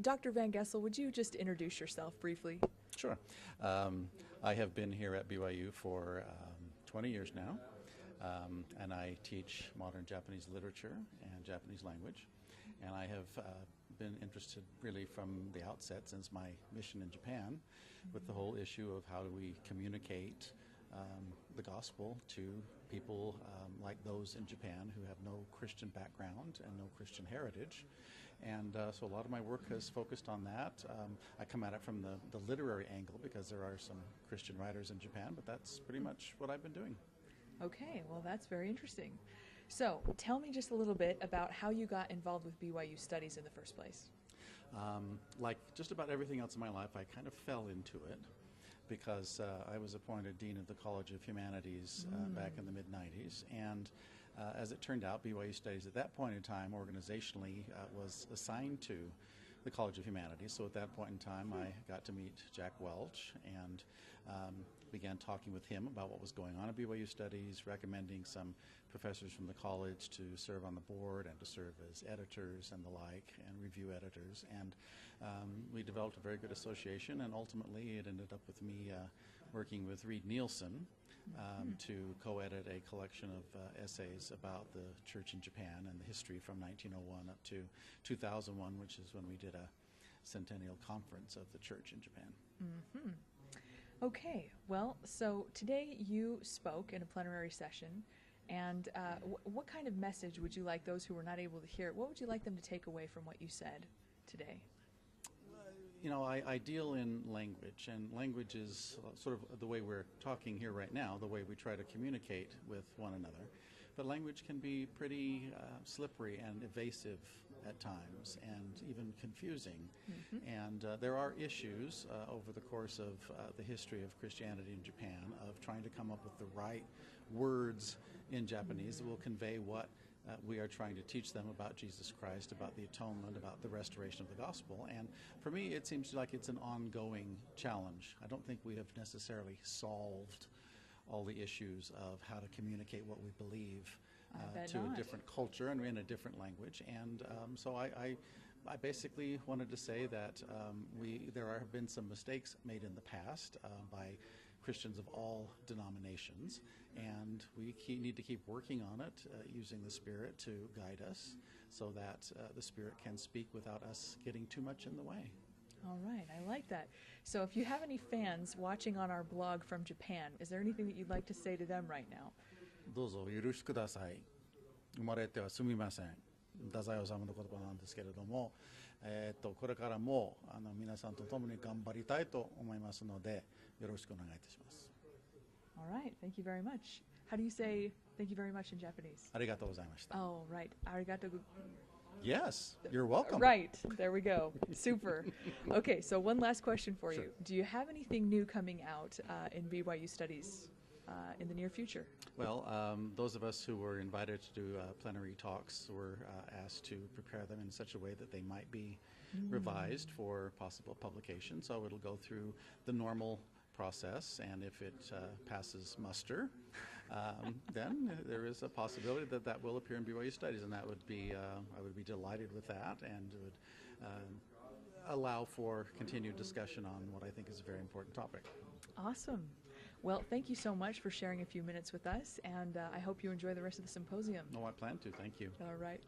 Dr. Van Gessel, would you just introduce yourself briefly? Sure. I have been here at BYU for 20 years now, and I teach modern Japanese literature and Japanese language. And I have been interested really from the outset since my mission in Japan with the whole issue of how do we communicate the gospel to people like those in Japan who have no Christian background and no Christian heritage. And so a lot of my work has focused on that. I come at it from the literary angle because there are some Christian writers in Japan, but that's pretty much what I've been doing. Okay, well that's very interesting. So tell me just a little bit about how you got involved with BYU Studies in the first place. Like just about everything else in my life, I kind of fell into it because I was appointed Dean of the College of Humanities back in the mid-90s. And as it turned out, BYU Studies at that point in time organizationally was assigned to the College of Humanities. So at that point in time, I got to meet Jack Welch and began talking with him about what was going on at BYU Studies, recommending some professors from the college to serve on the board and to serve as editors and the like, and review editors. And we developed a very good association, and ultimately it ended up with me working with Reed Nielsen to co-edit a collection of essays about the church in Japan and the history from 1901 up to 2001, which is when we did a centennial conference of the church in Japan. Mm-hmm. Okay, well, so today you spoke in a plenary session, and what kind of message would you like those who were not able to hear it, what would you like them to take away from what you said today? You know, I deal in language, and language is sort of the way we're talking here right now, the way we try to communicate with one another. But language can be pretty slippery and evasive at times, and even confusing. And there are issues over the course of the history of Christianity in Japan of trying to come up with the right words in Japanese that will convey what we are trying to teach them about Jesus Christ, about the atonement, about the restoration of the gospel. And for me, it seems like it's an ongoing challenge. I don't think we have necessarily solved all the issues of how to communicate what we believe to a different culture and in a different language. And so I basically wanted to say that there have been some mistakes made in the past by Christians of all denominations, and we need to keep working on it, using the Spirit to guide us so that the Spirit can speak without us getting too much in the way. All right, I like that. So if you have any fans watching on our blog from Japan, is there anything that you'd like to say to them right now? どうぞよろしくください。生まれてはすみません。太宰治の言葉なんですけれども、これからも皆さんと共に頑張りたいと思いますので、よろしくお願いいたします。All right, thank you very much. How do you say thank you very much in Japanese? ありがとうございました。Oh, right. Arigato. Yes, you're welcome. Right, there we go. Super. Okay, so one last question for Sure. you. Do you have anything new coming out in BYU Studies in the near future? Well, those of us who were invited to do plenary talks were asked to prepare them in such a way that they might be revised for possible publication. So it'll go through the normal process, and if it passes muster, then there is a possibility that that will appear in BYU Studies, and that would be I would be delighted with that, and it would allow for continued discussion on what I think is a very important topic. Awesome. Well, thank you so much for sharing a few minutes with us, and I hope you enjoy the rest of the symposium. No, I plan to. Thank you. All right.